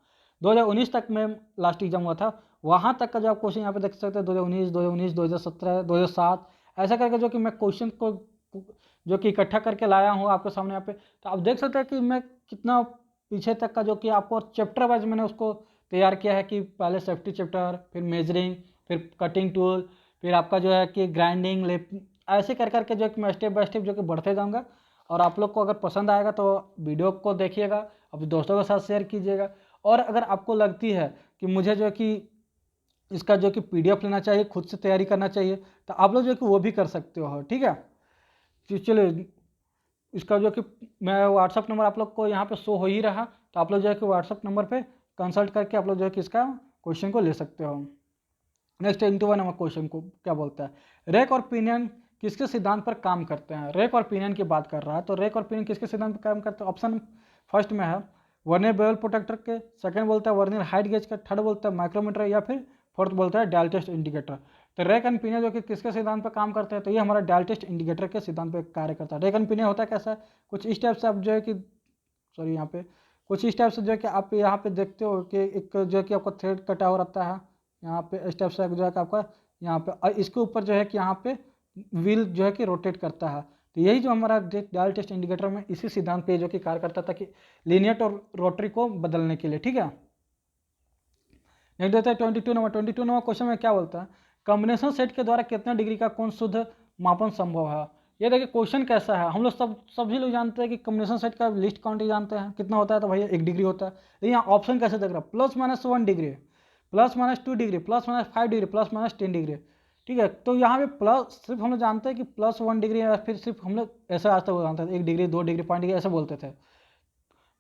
2019 तक में लास्ट एग्जाम हुआ था, वहाँ तक का जो आप क्वेश्चन यहाँ पे देख सकते हैं 2019, 2017, 2007 ऐसा करके जो कि मैं क्वेश्चन को जो कि इकट्ठा करके लाया हूँ आपके सामने यहाँ पे। तो आप देख सकते हैं कि मैं कितना पीछे तक का जो कि आपको चैप्टर वाइज मैंने उसको तैयार किया है कि पहले सेफ्टी चैप्टर, फिर मेजरिंग, फिर कटिंग टूल, फिर आपका जो है कि ग्राइंडिंग, ऐसे कर करके जो है कि मैं स्टेप बाय स्टेप जो कि बढ़ते जाऊँगा। और आप लोग को अगर पसंद आएगा तो वीडियो को देखिएगा, अपने दोस्तों के साथ शेयर कीजिएगा। और अगर आपको लगती है कि मुझे जो है कि इसका जो कि PDF लेना चाहिए, खुद से तैयारी करना चाहिए, तो आप लोग जो है कि वो भी कर सकते हो, ठीक है। तो चलिए इसका जो कि मैं व्हाट्सअप नंबर आप लोग को यहाँ पे शो हो ही रहा, तो आप लोग जो है कि व्हाट्सअप नंबर पे कंसल्ट करके आप लोग जो है कि इसका क्वेश्चन को ले सकते हो। नेक्स्ट 21 नंबर क्वेश्चन को क्या बोलता है, रेक और पिनियन किसके सिद्धांत पर काम करते हैं। रेक और पिनियन की बात कर रहा है, तो रेक और पिनियन किसके सिद्धांत पर काम करते हैं। ऑप्शन फर्स्ट में है वर्नियर बेवल प्रोटेक्टर के, सेकंड बोलता है वर्नियर हाइट गेज का, थर्ड बोलता है माइक्रोमीटर, या फिर फोर्थ बोलता है डायल टेस्ट इंडिकेटर। तो रेक एंड पिनियन जो कि किसके सिद्धांत पर काम करते हैं, तो ये हमारा डायल टेस्ट इंडिकेटर के सिद्धांत पर कार्य करता है। रेक एंड पिनियन होता है कैसा है, कुछ इस टाइप से आप जो है कि यहाँ पे कुछ इस टाइप से जो है कि आप यहाँ पे देखते हो कि एक जो है कि आपका थ्रेड कटा हुआ रहता है, यहाँ पे इस टाइप से जो है कि आपका यहाँ पे, और इसके ऊपर जो है कि यहाँ पे व्हील जो है कि रोटेट करता है। तो यही जो हमारा डायल टेस्ट इंडिकेटर में इसी सिद्धांत पे जो कि कार्य करता था कि लीनियर और रोटरी को बदलने के लिए, ठीक है। नेक्स्ट देता है 22 नंबर क्वेश्चन में क्या बोलता है, कॉम्बिनेशन सेट के द्वारा कितने डिग्री का कोण शुद्ध मापन संभव है। ये देखिए क्वेश्चन कैसा है, हम लोग सभी लोग जानते हैं कि कॉम्बिनेशन सेट का लिस्ट काउंट ही जानते हैं कितना होता है, तो भैया 1 डिग्री होता है। लेकिन यहाँ ऑप्शन कैसे देख रहा है, +-1 डिग्री, +-2 डिग्री, +-5 डिग्री, +-10 डिग्री, ठीक है। तो यहाँ पे प्लस सिर्फ हम लोग जानते हैं कि +1 डिग्री, या फिर सिर्फ हम लोग ऐसा आज तक जानते थे 1 डिग्री, 2 डिग्री, 5 डिग्री ऐसे बोलते थे।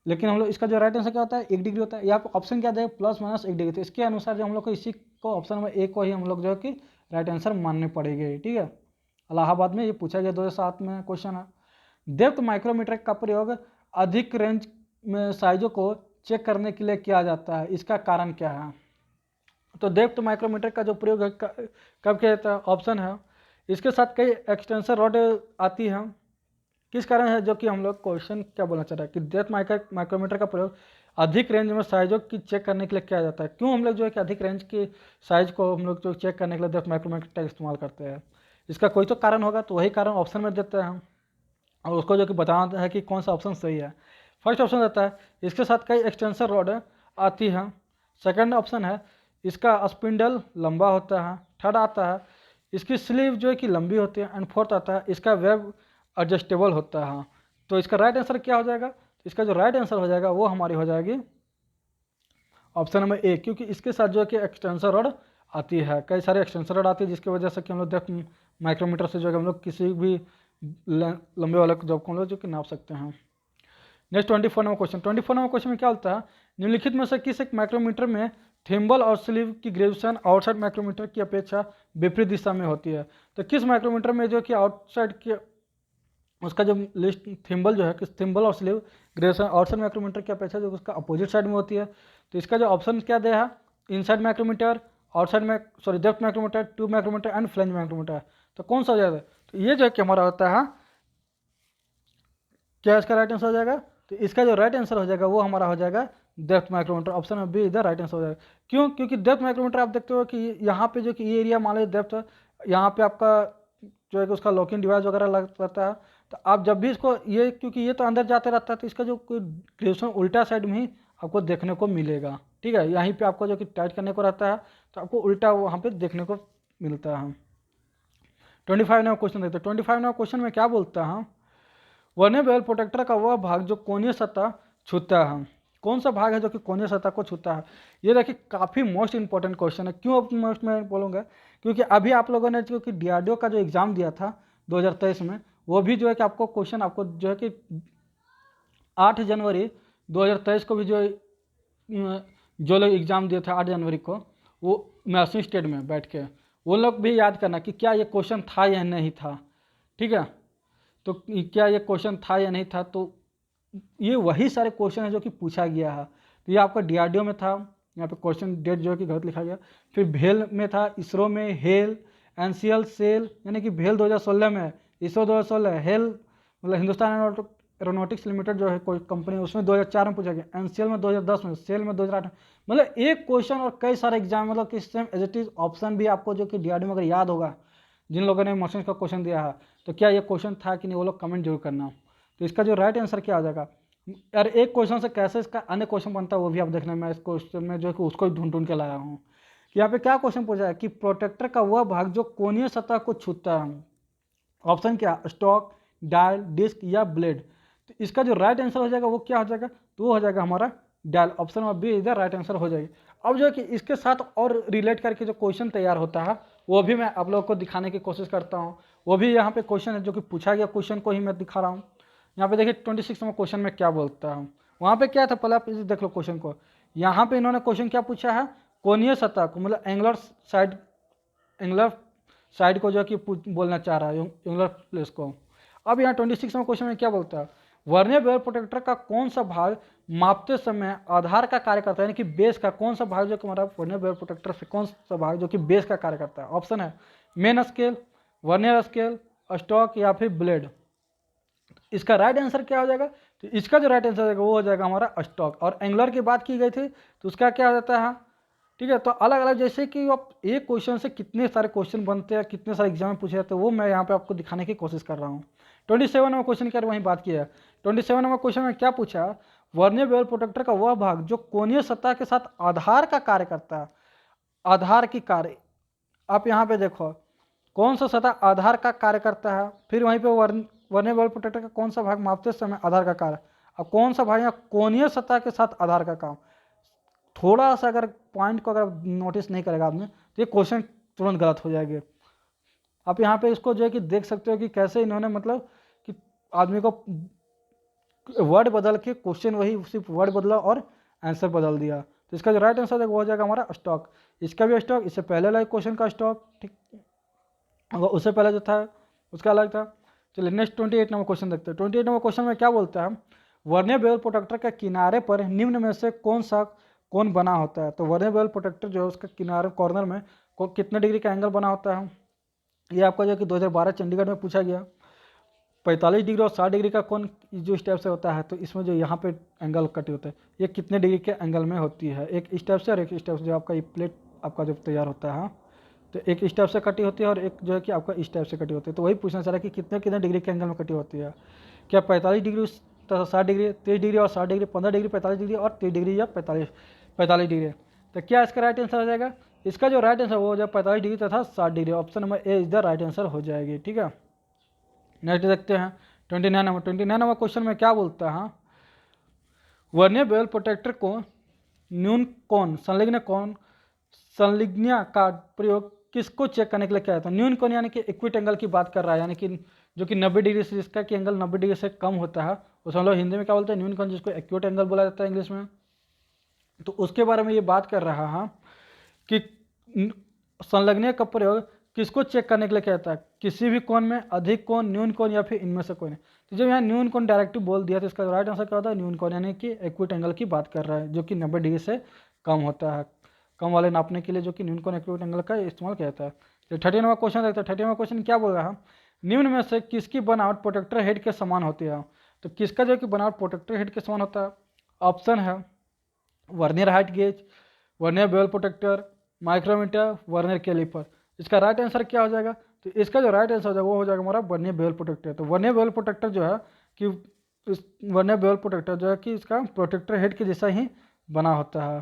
लेकिन हम लोग इसका जो राइट आंसर क्या होता है 1 डिग्री होता है। यहाँ पे ऑप्शन क्या देगा ±1 डिग्री। तो इसके अनुसार जो हम लोग को इसी को ऑप्शन नंबर ए को ही हम लोग जो है कि राइट आंसर मानने पड़ेंगे। ठीक है, इलाहाबाद में ये पूछा गया 2007 में क्वेश्चन है। डेप्थ माइक्रोमीटर का प्रयोग अधिक रेंज में साइजों को चेक करने के लिए किया जाता है, इसका कारण क्या है? तो डेप्थ माइक्रोमीटर का जो प्रयोग है कब किया जाता है? ऑप्शन है इसके साथ कई एक्सटेंशन रॉड आती है। किस कारण है? जो कि हम लोग क्वेश्चन क्या बोलना चाह रहे हैं कि डेप्थ माइक्रोमीटर का प्रयोग अधिक रेंज में साइजों की चेक करने के लिए किया जाता है। क्यों हम लोग जो है कि अधिक रेंज की साइज को हम लोग जो चेक करने के लिए डेप्थ माइक्रोमीटर का इस्तेमाल करते हैं? इसका कोई तो कारण होगा, तो वही कारण ऑप्शन में देते हैं और उसको जो कि बताना है कि कौन सा ऑप्शन सही है। फर्स्ट ऑप्शन रहता है इसके साथ कई एक्सटेंशन रॉड आती है। सेकंड ऑप्शन है इसका स्पिंडल लंबा होता है। थर्ड आता है इसकी स्लीव जो है कि लंबी होती है। एंड फोर्थ आता है इसका वेब एडजस्टेबल होता है। तो इसका राइट आंसर क्या हो जाएगा? इसका जो राइट आंसर हो जाएगा वो हमारी हो जाएगी ऑप्शन नंबर ए, क्योंकि इसके साथ जो है कि एक्सटेंशन रॉड आती है। कई सारे एक्सटेंशन रॉड आती है जिसकी वजह से कि हम लोग डेप्थ माइक्रोमीटर से जो है हम लोग किसी भी लंबे वाले जॉब को हम लोग जो कि नाप सकते हैं। Next 24 number question. 24 number question में क्या होता है? निम्नलिखित में से किस एक माइक्रोमीटर में थिम्बल और स्लीव की ग्रेजुएशन आउटसाइड माइक्रोमीटर की अपेक्षा विपरीत दिशा में होती है? तो किस माइक्रोमीटर में जो कि आउटसाइड के उसका जो लिस्ट थिम्बल जो है कि थिम्बल और स्लीव ग्रेजुएशन आउटसाइड माइक्रोमीटर की अपेक्षा जो उसका अपोजिट साइड में होती है? तो इसका जो ऑप्शन क्या दिया है? इनसाइड माइक्रोमीटर, आउटसाइड में depth micrometer, tube micrometer and flange micrometer. तो कौन सा हो जाएगा? तो ये जो है कि हमारा होता है क्या इसका राइट आंसर हो जाएगा? तो इसका जो राइट आंसर हो जाएगा वो हमारा हो जाएगा डेप्थ माइक्रोमीटर। ऑप्शन में बी इधर राइट आंसर हो जाएगा। क्यों? क्योंकि डेप्थ माइक्रोमीटर आप देखते हो कि यहाँ पे जो कि ये एरिया मान लो डेप्थ है, यहाँ पे आपका जो है कि उसका लॉकिंग डिवाइस वगैरह लग रहता है। तो आप जब भी इसको ये क्योंकि ये तो अंदर जाते रहता है तो इसका जो कोई ग्रेजुएशन उल्टा साइड में ही आपको देखने को मिलेगा। ठीक है, यहीं पर आपको जो कि टाइट करने को रहता है तो आपको उल्टा वहाँ पर देखने को मिलता है। 25 नंबर क्वेश्चन देखते हैं। 25 नंबर क्वेश्चन में क्या बोलता है? वर्नियर प्रोटेक्टर का वह भाग जो कोणीय सतह छूता है। कौन सा भाग है जो कि कोणीय सतह को छूता है? ये देखिए काफ़ी मोस्ट इंपॉर्टेंट क्वेश्चन है। क्यों मोस्ट मैं बोलूँगा? क्योंकि अभी आप लोगों ने जो कि डीआरडीओ का जो एग्ज़ाम दिया था 2023 में, वो भी जो है कि आपको क्वेश्चन आपको जो है कि 8 जनवरी 2023 को भी जो लोग एग्ज़ाम दिए थे 8 जनवरी को, वो मैसूर स्टेट में बैठ के वो लोग भी याद करना कि क्या ये क्वेश्चन था या नहीं था। ठीक है, तो क्या ये क्वेश्चन था या नहीं था? तो ये वही सारे क्वेश्चन है जो कि पूछा गया है। तो ये आपका डीआरडीओ में था, यहाँ पे क्वेश्चन डेट जो है कि गलत लिखा गया। फिर भेल में था, इसरो में हेल, एनसीएल सेल यानी कि भेल 2016 में, इसरो 2016, हेल मतलब हिंदुस्तान एरोनॉटिक्स लिमिटेड जो है कोई कंपनी, उसमें 2004 में पूछा गया, एनसीएल में 2010 में, सेल में 2008 में। मतलब एक क्वेश्चन और कई सारे एग्जाम मतलब कि same as it is option भी आपको जो कि डीआरडीओ में अगर याद होगा जिन लोगों ने मशीन का क्वेश्चन दिया है, तो क्या ये क्वेश्चन था कि नहीं वो लोग कमेंट जरूर करना। तो इसका जो राइट आंसर क्या आ जाएगा? यार एक क्वेश्चन से कैसे इसका अन्य क्वेश्चन बनता है वो भी आप देखना। मैं इस क्वेश्चन में जो कि उसको ढूंढ ढूंढ के लाया हूँ कि यहाँ पे क्या क्वेश्चन पूछा है कि प्रोटेक्टर का वह भाग जो कोणीय सतह को छूता है। ऑप्शन क्या? स्टॉक, डायल, डिस्क या ब्लेड। तो इसका जो राइट आंसर हो जाएगा वो क्या हो जाएगा? तो वो हो जाएगा हमारा डायल। ऑप्शन में बी इधर राइट आंसर हो जाएगी। अब जो है कि इसके साथ और रिलेट करके जो क्वेश्चन तैयार होता है वो भी मैं आप लोगों को दिखाने की कोशिश करता हूँ। वो भी यहाँ पे क्वेश्चन है जो कि पूछा गया क्वेश्चन को ही मैं दिखा रहा हूँ। यहाँ पे देखिए 26 नंबर क्वेश्चन में क्या बोलता हूँ। वहाँ पे क्या था पहले आप इसे देख लो क्वेश्चन को। यहाँ पे इन्होंने क्वेश्चन क्या पूछा है? कोणीय सतह को मतलब एंगुलर साइड को जो कि बोलना चाह रहा है, एंगुलर प्लेस को। अब यहाँ 26 नंबर क्वेश्चन में क्या बोलता है? वर्नियर प्रोटेक्टर का कौन सा भाग मापते समय आधार का कार्य करता है, यानी कि बेस का कौन सा भाग जो कि हमारा वर्नियर प्रोटेक्टर से कौन सा भाग जो कि बेस का कार्य करता है? ऑप्शन है main scale, vernier scale, stock या फिर ब्लेड। इसका राइट आंसर क्या हो जाएगा? तो इसका जो राइट आंसर हो जाएगा वो हो जाएगा हमारा स्टॉक। और एंगुलर की बात की गई थी तो उसका क्या हो जाता है? ठीक है, तो अलग अलग जैसे कि आप एक क्वेश्चन से कितने सारे क्वेश्चन बनते हैं, कितने सारे एग्जाम में पूछे जाते हैं, वो मैं यहाँ पे आपको दिखाने की कोशिश कर रहा हूँ। 27 नंबर क्वेश्चन की वहीं बात किया है। 27 नंबर क्वेश्चन में क्या पूछा? वर्नियर प्रोटेक्टर का वह भाग जो कोणीय सतह के साथ आधार का कार्य करता है। आधार की कार्य आप यहाँ पे देखो कौन सा सतह आधार का कार्य करता है, फिर वहीं पे वर्नियर प्रोटेक्टर का कौन सा भाग मापते समय आधार का कार्य, अब कौन सा भाग यहाँ कोणीय सतह के साथ आधार का काम। थोड़ा सा अगर पॉइंट को अगर नोटिस नहीं करेगा आपने तो ये क्वेश्चन तुरंत गलत हो जाएंगे। आप यहाँ पे इसको जो है कि देख सकते हो कि कैसे इन्होंने मतलब कि आदमी को वर्ड बदल के क्वेश्चन वही, सिर्फ वर्ड बदला और आंसर बदल दिया। तो इसका जो राइट आंसर है वो हो जाएगा हमारा स्टॉक। इसका भी स्टॉक, इससे पहले वाला क्वेश्चन का स्टॉक, ठीक, उससे पहले जो था उसका अलग था। चलिए नेक्स्ट 28 नंबर क्वेश्चन देखते हैं। 28 नंबर क्वेश्चन में क्या बोलता है, वर्नियर बेवल प्रोटेक्टर के किनारे पर निम्न में से कौन सा कोण बना होता है। तो वर्नियर बेवल प्रोटेक्टर जो है उसका किनारे कॉर्नर में कितने डिग्री का एंगल बना होता है, ये आपका जो कि 2012 चंडीगढ़ में पूछा गया। 45 डिग्री और 60 डिग्री का कोण जो इस टाइप से होता है, तो इसमें जो यहाँ पे एंगल कटी होता है ये कितने डिग्री के एंगल में होती है, एक इस टाइप से और एक इस टाइप से, जो आपका ये प्लेट आपका जब तैयार होता है तो एक इस टाइप से कटी होती है और एक जो है कि आपका इस टाइप से कटी होती है। तो वही पूछना चाह रहा है कि कितने कितने डिग्री के एंगल में कटी होती है, क्या 45 डिग्री 60 डिग्री, 30 डिग्री और 60 डिग्री, 15 डिग्री 45 डिग्री और 30 डिग्री या 45 डिग्री। तो क्या इसका राइट आंसर हो जाएगा, इसका जो राइट आंसर वो हो जाएगा 45 डिग्री तथा 60 degree. Option number A is the right answer हो जाएगी। ठीक है, नेक्स्ट देखते हैं 29 नंबर। 29 नंबर क्वेश्चन में क्या बोलता है, वर्नियर बेवल प्रोटेक्टर को न्यून कोण संलग्न का प्रयोग किसको चेक करने के लिए किया जाता है। न्यून कोण यानी कि इक्विट एंगल की बात कर रहा है, यानी कि जो कि 90 डिग्री से, जिसका कि एंगल 90 डिग्री से कम होता है उसे हम लोग हिंदी में क्या बोलते हैं, न्यून कोण, जिसको एक्यूट एंगल बोला जाता है इंग्लिश में। तो उसके बारे में ये बात कर रहा है कि संलग्न का प्रयोग किसको चेक करने के लिए किया जाता है, किसी भी कोण में अधिक कोण, न्यून कोण या फिर इनमें से कोई नहीं। तो जब यहाँ न्यून कोण डायरेक्टिव बोल दिया तो इसका राइट आंसर क्या होता है, न्यून कोण, यानी कि एक्यूट एंगल की बात कर रहा है जो कि 90 डिग्री से कम होता है। कम वाले नापने के लिए जो कि न्यून कोण एक्यूट एंगल का इस्तेमाल किया जाता है। तो 30 नंबर क्वेश्चन देखते हैं। 30 नंबर क्वेश्चन क्या बोल रहा है, निम्न में से किसकी बनावट प्रोटेक्टर हेड के समान होती है। तो किसका जो कि बनावट प्रोटेक्टर हेड के समान होता है, ऑप्शन है vernier height gauge, vernier bevel protractor, micrometer, vernier caliper. इसका राइट आंसर क्या हो जाएगा, तो इसका जो राइट आंसर हो जाएगा वो हो जाएगा हमारा वर्नियर बेवल प्रोटेक्टर। तो वर्नियर बेवल प्रोटेक्टर जो है कि इस वर्नियर बेवल प्रोटेक्टर जो है कि इसका प्रोटेक्टर हेड के जैसा ही बना होता है।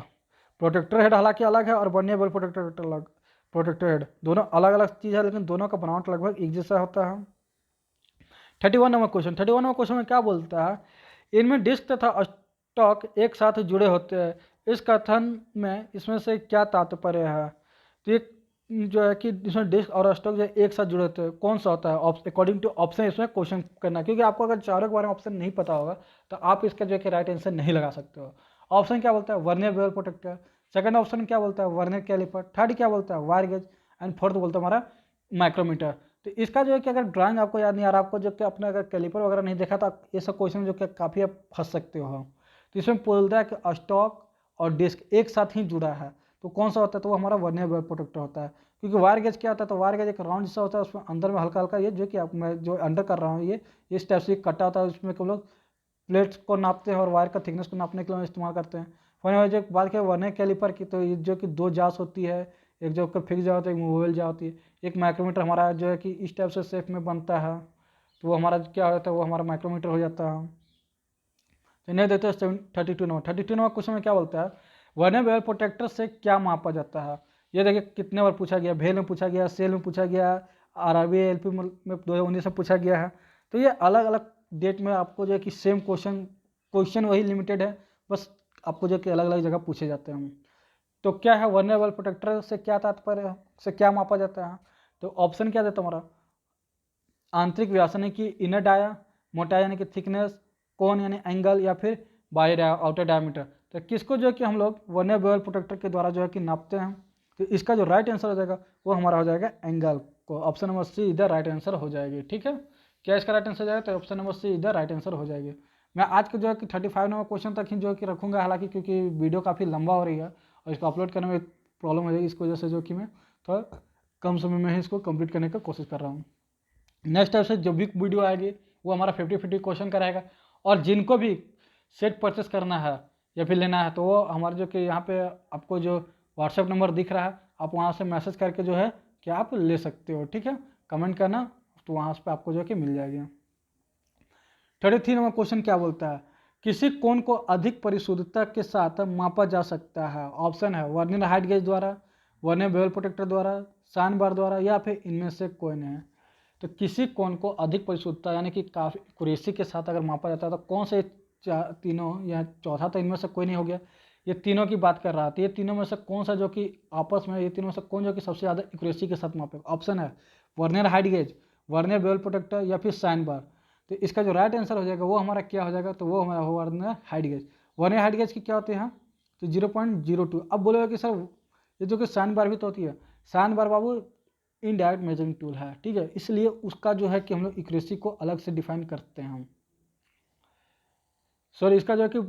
प्रोटेक्टर हेड हालांकि अलग है और वर्नियर बेवल प्रोटेक्टर अलग, प्रोटेक्टर हेड दोनों अलग अलग चीज़ है, लेकिन दोनों का बनावट लगभग एक जैसा होता है। 31 नंबर क्वेश्चन। 31 नंबर क्वेश्चन में क्या बोलता है, इनमें डिस्क तथा स्टॉक एक साथ जुड़े होते हैं, इस कथन में इसमें से क्या तात्पर्य है। तो एक जो है कि इसमें डिस्क और स्टॉक जो एक साथ जुड़े होते हैं, कौन सा होता है, अकॉर्डिंग टू ऑप्शन इसमें क्वेश्चन करना, क्योंकि आपको अगर चारों के बारे में ऑप्शन नहीं पता होगा तो आप इसका जो है कि राइट आंसर नहीं लगा सकते हो। ऑप्शन क्या बोलता है, vernier bevel protector, second option क्या बोलता है, वर्नियर कैलिपर, थर्ड क्या बोलता है, वायर गेज, एंड फोर्थ बोलता है हमारा माइक्रोमीटर। तो इसका जो है कि अगर ड्राइंग आपको याद नहीं आ रहा, आपको जो कि अपने अगर कैलिपर वगैरह नहीं देखा तो ये सब क्वेश्चन जो कि काफ़ी आप फंस सकते हो। तो इसमें बोलता है कि स्टॉक और डिस्क एक साथ ही जुड़ा है, तो कौन सा होता है, तो वो हमारा वर्नियर बेवल प्रोटेक्टर होता है। क्योंकि वायर गेज क्या होता है, तो वायर गेज एक राउंड जैसा होता है, उसमें अंदर में हल्का हल्का ये जो कि आप मैं जो अंडर कर रहा हूँ ये इस टाइप से कटा होता है, उसमें हम लोग प्लेट्स को नापते हैं और वायर का थिकनेस को नापने के लिए इस्तेमाल करते हैं। वहीं जो बात करें वर्नियर कैलिपर की, तो ये जो कि दो जास होती है, एक जो फिक्स जा होता है, एक मूवेबल जा होती है। एक माइक्रोमीटर हमारा जो है कि इस टाइप से शेप में बनता है, तो वो हमारा क्या होता है, वो हमारा माइक्रोमीटर हो जाता है। तो नहीं देते हैं 32 नंबर। 32 नंबर क्वेश्चन में क्या बोलता है, वर्नियर बेवल प्रोटेक्टर से क्या मापा जाता है। ये देखिए कितने बार पूछा गया, भेल में पूछा गया, सेल में पूछा गया, RRB LP में 2019 में पूछा गया है। तो ये अलग अलग डेट में आपको जो है कि सेम क्वेश्चन वही लिमिटेड है, बस आपको जो कि अलग अलग जगह पूछे जाते हैं। तो क्या है वर्नियर बेवल प्रोटेक्टर से क्या तात्पर्य है, से क्या मापा जाता है। तो ऑप्शन क्या देता हमारा, आंतरिक व्यास यानी कि इनर डाया, मोटाई यानी कि थिकनेस, कोण यानी एंगल, या फिर बाहर आउटर डायमीटर। तो किसको जो है कि हम लोग वर्नियर बेवल प्रोटेक्टर के द्वारा जो है कि नापते हैं। तो इसका जो राइट आंसर हो जाएगा वो हमारा हो जाएगा एंगल को, ऑप्शन नंबर सी इधर राइट आंसर हो जाएगी। ठीक है, क्या इसका राइट आंसर हो जाएगा, तो ऑप्शन नंबर सी इधर राइट आंसर हो जाएगी। मैं आज के जो है कि 35 नंबर क्वेश्चन तक ही जो है कि रखूँगा, हालांकि क्योंकि वीडियो काफ़ी लंबा हो रही है और इसको अपलोड करने में प्रॉब्लम हो जाएगी, इस वजह से जो कि मैं थोड़ा कम समय में ही इसको कंप्लीट करने का कोशिश कर रहा हूँ। नेक्स्ट टाइम से जो भी वीडियो आएगी वो हमारा 50-50 क्वेश्चन का रहेगा, और जिनको भी सेट परचेस करना है या फिर लेना है तो वो हमारे जो कि यहाँ पे आपको जो व्हाट्सएप नंबर दिख रहा है, आप वहाँ से मैसेज करके जो है कि आप ले सकते हो। ठीक है, कमेंट करना तो वहाँ पे आपको जो है कि मिल जाएगी। 33 नंबर क्वेश्चन क्या बोलता है, किसी कोण को अधिक परिशुद्धता के साथ मापा जा सकता है। ऑप्शन है वर्नियर हाइट गेज द्वारा, वर्नियर बेवल प्रोटेक्टर द्वारा, साइन बार द्वारा, या फिर इनमें से कोई नहीं है। तो किसी कोण को अधिक परिशुद्धता यानी कि काफ़ी एक्यूरेसी के साथ अगर मापा जाता है तो कौन से तीनों या चौथा, तो इनमें से कोई नहीं हो गया, ये तीनों की बात कर रहा था। ये तीनों में से कौन सा जो कि आपस में, ये तीनों में से कौन जो कि सबसे ज़्यादा एक्यूरेसी के साथ मापेगा। ऑप्शन है vernier height gauge, vernier bevel protector, या फिर साइन बार। तो इसका जो राइट आंसर हो जाएगा वो हमारा क्या हो जाएगा, तो वो हमारा हो vernier height gauge. Vernier height gauge की क्या होती है, तो 0.02। अब बोलेगा कि सर ये जो कि साइन बार भी तो होती है, साइन बार बाबू इनडायरेक्ट मेजरिंग टूल है, ठीक है, इसलिए उसका जो है कि हम लोग एक्यूरेसी को अलग से डिफाइन करते हैं हम। सॉरी, इसका जो है कि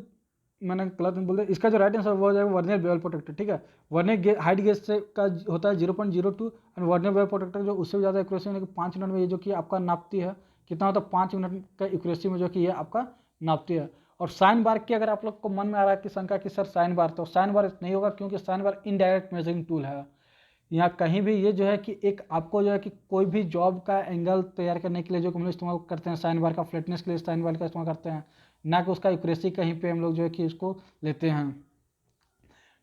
मैंने गलत बोल दिया, इसका जो राइट आंसर वो हो जाएगा वर्नियर बेवल प्रोटेक्टर, ठीक है। वर्नियर हाइट गेज से का होता है 0.02 एंड वर्नियर बेवल प्रोटेक्टर जो उससे भी ज़्यादा एक्यूरेसी यानी कि 5 मिनट में ये जो कि आपका नापती है, कितना होता है 5 मिनट का एक्यूरेसी में जो कि ये आपका नापती है। और साइन बार की अगर आप लोग को मन में आ रहा है कि शंका कि सर साइन बार, तो साइन बार नहीं होगा क्योंकि sine bar indirect measuring tool है। यहाँ कहीं भी ये जो है कि एक आपको जो है कि कोई भी जॉब का एंगल तैयार करने के लिए जो हम लोग इस्तेमाल करते हैं साइन बार का, फ्लैटनेस के लिए साइन बार का इस्तेमाल करते हैं, ना कि उसका एक्यूरेसी कहीं पे हम लोग जो है कि इसको लेते हैं।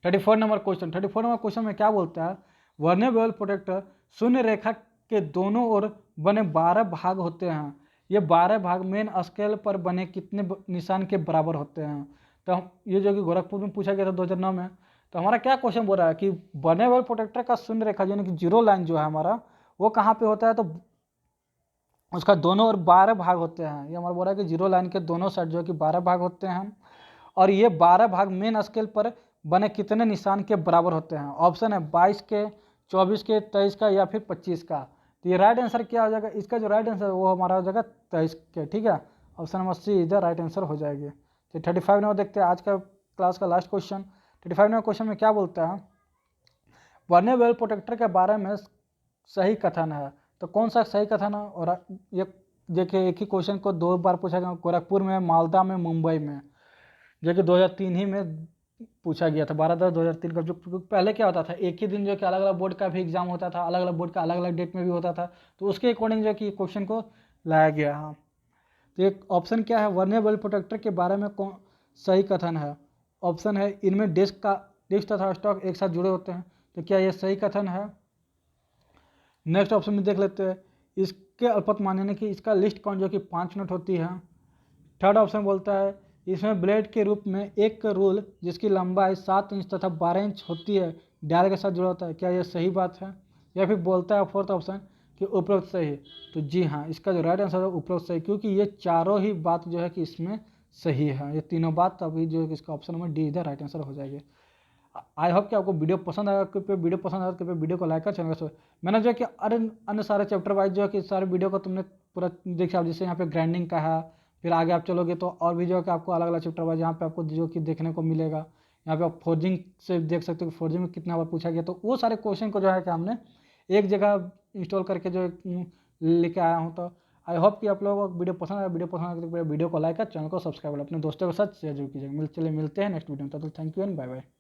34 नंबर क्वेश्चन में क्या बोलता है, वर्नियर बेवल प्रोटेक्टर शून्य रेखा के दोनों ओर बने 12 भाग होते हैं, ये 12 भाग मेन स्केल पर बने कितने निशान के बराबर होते हैं। तो ये जो कि गोरखपुर में पूछा गया था 2009 में, तो हमारा क्या क्वेश्चन बोल रहा है कि बने हुए प्रोटेक्टर का शून्य रेखा यानी कि जीरो लाइन जो है हमारा वो कहाँ पे होता है, तो उसका दोनों ओर 12 भाग होते हैं। ये हमारा बोल रहा है कि जीरो लाइन के दोनों साइड जो है कि 12 भाग होते हैं, और ये 12 भाग मेन स्केल पर बने कितने निशान के बराबर होते हैं। ऑप्शन है 22 के, 24 के, 23 का या फिर 25 का। तो ये राइट आंसर क्या हो जाएगा, इसका जो राइट आंसर वो हमारा हो जाएगा 23 के, ठीक है। ऑप्शन नंबर सी इधर राइट आंसर हो जाएगी। तो 35 नंबर देखते हैं आज का क्लास का लास्ट क्वेश्चन। 35 नंबर क्वेश्चन में क्या बोलता है, वर्नियर बेवल प्रोटेक्टर के बारे में सही कथन है, तो कौन सा सही कथन है। और ये देखिए एक ही क्वेश्चन को 2 बार पूछा गया, गोरखपुर में, मालदा में, मुंबई में, जो कि 2003 ही में पूछा गया था, 12/10/2003 का। जो पहले क्या होता था, एक ही दिन जो कि अलग अलग बोर्ड का भी एग्जाम होता था, अलग अलग बोर्ड का अलग अलग डेट में भी होता था, तो उसके अकॉर्डिंग जो कि क्वेश्चन को लाया गया है। तो एक ऑप्शन क्या है, वर्नियर बेवल प्रोटेक्टर के बारे में कौन सही कथन है। ऑप्शन है इनमें डिस्क तथा स्टॉक एक साथ जुड़े होते हैं, तो क्या यह सही कथन है। नेक्स्ट ऑप्शन में देख लेते हैं, इसके अल्पतमान्य यानी कि इसका लिस्ट काउंट जो कि 5 मिनट होती है। थर्ड ऑप्शन बोलता है इसमें ब्लेड के रूप में एक रूल जिसकी लंबाई 7 इंच तथा 12 इंच होती है डायल के साथ जुड़ा होता है, क्या यह सही बात है। या फिर बोलता है फोर्थ ऑप्शन कि उपरोक्त सही है, तो जी हाँ, इसका जो राइट आंसर है उपरोक्त सही, क्योंकि ये चारों ही बात जो है कि इसमें सही है, ये तीनों बात, तभी जो है कि इसका ऑप्शन नंबर डी इधर राइट आंसर हो जाएगी। आई होप कि आपको वीडियो पसंद आएगा, कृपया वीडियो पसंद आएगा तो कृपया वीडियो को लाइक कर, चैनल को। मैंने जो है कि अन्य सारे चैप्टर वाइज जो है कि सारे वीडियो को तुमने पूरा देखा, जैसे यहाँ पे ग्राइंडिंग का है, फिर आगे आप चलोगे तो और भी जो है कि आपको अलग अलग चैप्टर वाइज यहाँ पे आपको जो कि देखने को मिलेगा। यहाँ पे आप फोर्जिंग से देख सकते हो कि फोर्जिंग में कितना बार पूछा गया, तो वो सारे क्वेश्चन को जो है कि हमने एक जगह इंस्टॉल करके जो लेके आया हूँ। तो आई होप कि आप लोगों को वीडियो पसंद आया, वीडियो पसंद आए तो वीडियो को लाइक कर, चैनल को सब्सक्राइब कर, अपने दोस्तों के साथ शेयर जरूर कीजिएगा। चलिए मिलते हैं नेक्स्ट वीडियो में, तब तक thank you and bye bye.